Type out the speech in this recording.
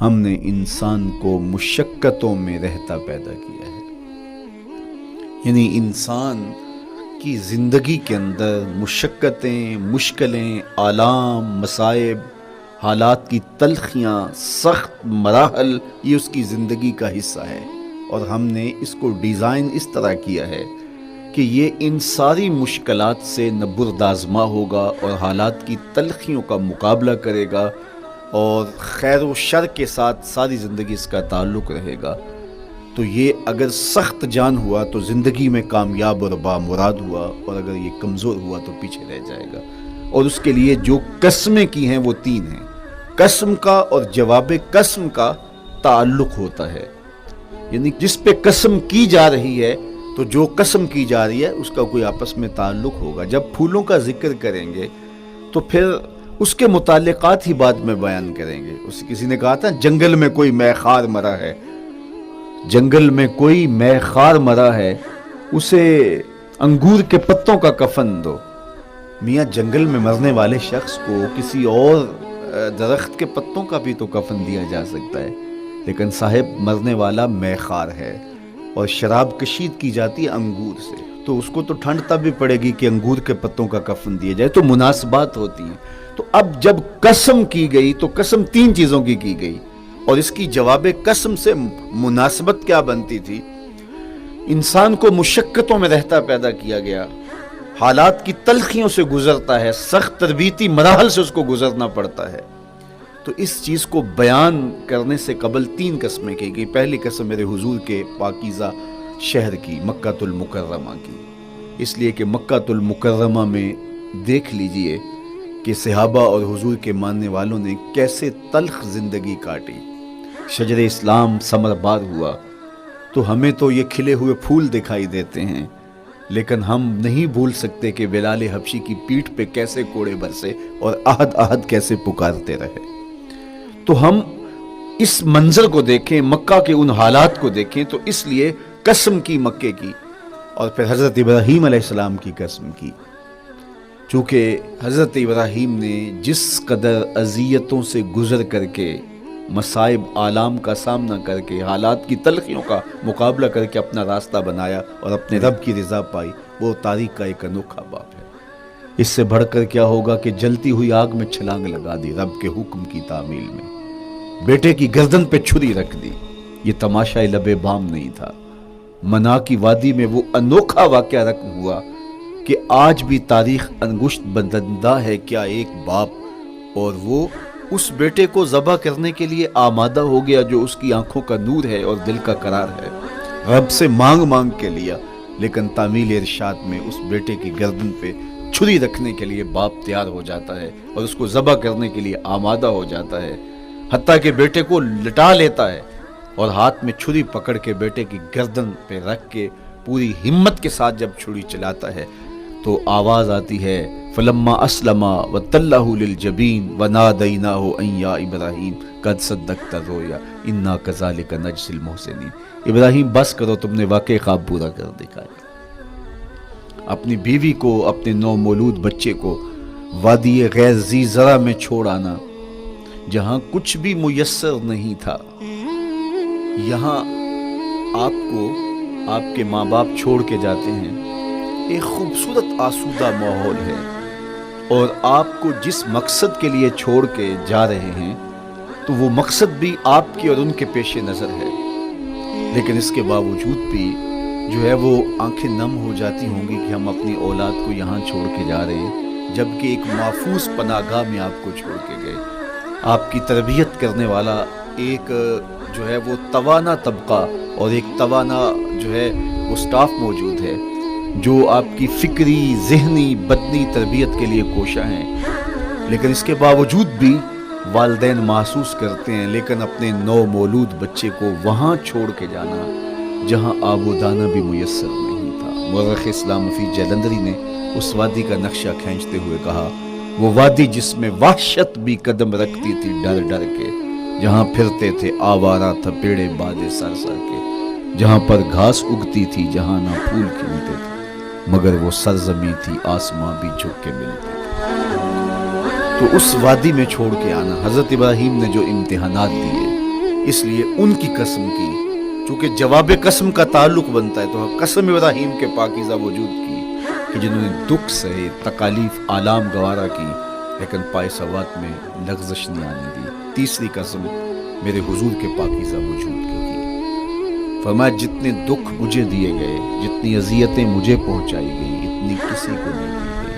ہم نے انسان کو مشقتوں میں رہتا پیدا کیا ہے. یعنی انسان کی زندگی کے اندر مشقتیں، مشکلیں، آلام، مصائب، حالات کی تلخیاں، سخت مراحل، یہ اس کی زندگی کا حصہ ہے. اور ہم نے اس کو ڈیزائن اس طرح کیا ہے کہ یہ ان ساری مشکلات سے نہ بردآزما ہوگا اور حالات کی تلخیوں کا مقابلہ کرے گا اور خیر و شر کے ساتھ ساری زندگی اس کا تعلق رہے گا. تو یہ اگر سخت جان ہوا تو زندگی میں کامیاب اور بامراد ہوا، اور اگر یہ کمزور ہوا تو پیچھے رہ جائے گا. اور اس کے لیے جو قسمیں کی ہیں وہ 3 ہیں. قسم کا اور جواب قسم کا تعلق ہوتا ہے. یعنی جس پہ قسم کی جا رہی ہے تو جو قسم کی جا رہی ہے اس کا کوئی آپس میں تعلق ہوگا. جب پھولوں کا ذکر کریں گے تو پھر اس کے متعلقات ہی بعد میں بیان کریں گے. کسی نے کہا تھا جنگل میں کوئی مے خار مرا ہے، جنگل میں کوئی مے خار مرا ہے، اسے انگور کے پتوں کا کفن دو. میاں جنگل میں مرنے والے شخص کو کسی اور درخت کے پتوں کا بھی تو کفن دیا جا سکتا ہے، لیکن صاحب مرنے والا مے خار ہے اور شراب کشید کی جاتی ہے انگور سے، تو اس کو تو ٹھنڈ تب بھی پڑے گی کہ انگور کے پتوں کا کفن دیا جائے. تو مناسبات ہوتی ہیں. تو اب جب قسم کی گئی تو قسم 3 چیزوں کی گئی، اور اس کی جواب قسم سے مناسبت کیا بنتی تھی؟ انسان کو مشقتوں میں رہتا پیدا کیا گیا، حالات کی تلخیوں سے گزرتا ہے، سخت تربیتی مراحل سے اس کو گزرنا پڑتا ہے. تو اس چیز کو بیان کرنے سے قبل 3 قسمیں کی گئی. پہلی قسم میرے حضور کے پاکیزہ شہر کی، مکہ المکرمہ کی، اس لیے کہ مکہ المکرمہ میں دیکھ لیجئے کہ صحابہ اور حضور کے ماننے والوں نے کیسے تلخ زندگی کاٹی. شجر اسلام ثمر بار ہوا تو ہمیں تو یہ کھلے ہوئے پھول دکھائی دیتے ہیں، لیکن ہم نہیں بھول سکتے کہ بلال حبشی کی پیٹھ پہ کیسے کوڑے برسے اور احد احد کیسے پکارتے رہے. تو ہم اس منظر کو دیکھیں، مکہ کے ان حالات کو دیکھیں، تو اس لیے قسم کی مکے کی، اور پھر حضرت ابراہیم علیہ السلام کی قسم کی. چونکہ حضرت ابراہیم نے جس قدر اذیتوں سے گزر کر کے، مصائب آلام کا سامنا کر کے، حالات کی تلخیوں کا مقابلہ کر کے اپنا راستہ بنایا اور اپنے رب کی رضا پائی، وہ تاریخ کا ایک انوکھا باب ہے. اس سے بڑھ کر کیا ہوگا کہ جلتی ہوئی آگ میں چھلانگ لگا دی رب کے حکم کی تعمیل میں، بیٹے کی گردن پہ چھری رکھ دی. یہ تماشا لب بام نہیں تھا. منا کی وادی میں وہ انوکھا واقعہ رقم ہوا کہ آج بھی تاریخ انگشت بدندہ ہے کیا ایک باپ، اور وہ اس بیٹے کو ذبح کرنے کے لیے آمادہ ہو گیا جو اس کی آنکھوں کا نور ہے اور دل کا قرار ہے. رب سے مانگ مانگ کے لیا، لیکن تعمیل ارشاد میں اس بیٹے کی گردن پہ چھری رکھنے کے لیے باپ تیار ہو جاتا ہے اور اس کو ذبح کرنے کے لیے آمادہ ہو جاتا ہے، حتیٰ کہ بیٹے کو لٹا لیتا ہے اور ہاتھ میں چھری پکڑ کے بیٹے کی گردن پہ رکھ کے پوری ہمت کے ساتھ جب چھری چلاتا ہے تو آواز آتی ہے فلما اسلم وتلہ للجبین ونادیناہ ان یا ابراہیم قد صدقت الرؤیا انا کذالک نجزی المحسنین. ابراہیم بس کرو، تم نے واقعی خواب پورا کر دکھایا. اپنی بیوی کو، اپنے نو مولود بچے کو وادی غیر ذی زرع میں چھوڑ آنا، جہاں کچھ بھی میسر نہیں تھا. یہاں آپ کو آپ کے ماں باپ چھوڑ کے جاتے ہیں، ایک خوبصورت آسودہ ماحول ہے، اور آپ کو جس مقصد کے لیے چھوڑ کے جا رہے ہیں تو وہ مقصد بھی آپ کے اور ان کے پیش نظر ہے، لیکن اس کے باوجود بھی جو ہے وہ آنکھیں نم ہو جاتی ہوں گی کہ ہم اپنی اولاد کو یہاں چھوڑ کے جا رہے ہیں، جبکہ ایک محفوظ پناہ گاہ میں آپ کو چھوڑ کے گئے. آپ کی تربیت کرنے والا ایک جو ہے وہ توانا طبقہ اور ایک توانا جو ہے وہ سٹاف موجود ہے جو آپ کی فکری، ذہنی، بدنی تربیت کے لیے کوشاں ہیں، لیکن اس کے باوجود بھی والدین محسوس کرتے ہیں لیکن اپنے نو مولود بچے کو وہاں چھوڑ کے جانا جہاں آب و دانہ بھی میسر نہیں تھا. مورخ اسلام فی جلندری نے اس وادی کا نقشہ کھینچتے ہوئے کہا، وہ وادی جس میں وحشت بھی قدم رکھتی تھی ڈر ڈر کے، جہاں پھرتے تھے آوارہ تھپیڑے بادے سر سر کے، جہاں پر گھاس اگتی تھی، جہاں نہ پھول کھلتے تھے، مگر وہ سرزمین تھی آسماں بھی جھک کے ملتے تھے. تو اس وادی میں چھوڑ کے آنا، حضرت ابراہیم نے جو امتحانات دیے اس لیے ان کی قسم کی، چونکہ جواب قسم کا تعلق بنتا ہے، تو قسم ابراہیم کے پاکیزہ وجود کی کہ جنہوں نے دکھ سہے، تکالیف آلام گوارا کی، لیکن پائے سوات میں لغزش نہیں آنے دی۔ تیسری قسم میرے حضور کے پاکیزہ وجود کی تھی۔ فرمایا جتنے دکھ مجھے دیے گئے، جتنی اذیتیں مجھے پہنچائی گئی، اتنی کسی کو نہیں دی گئی۔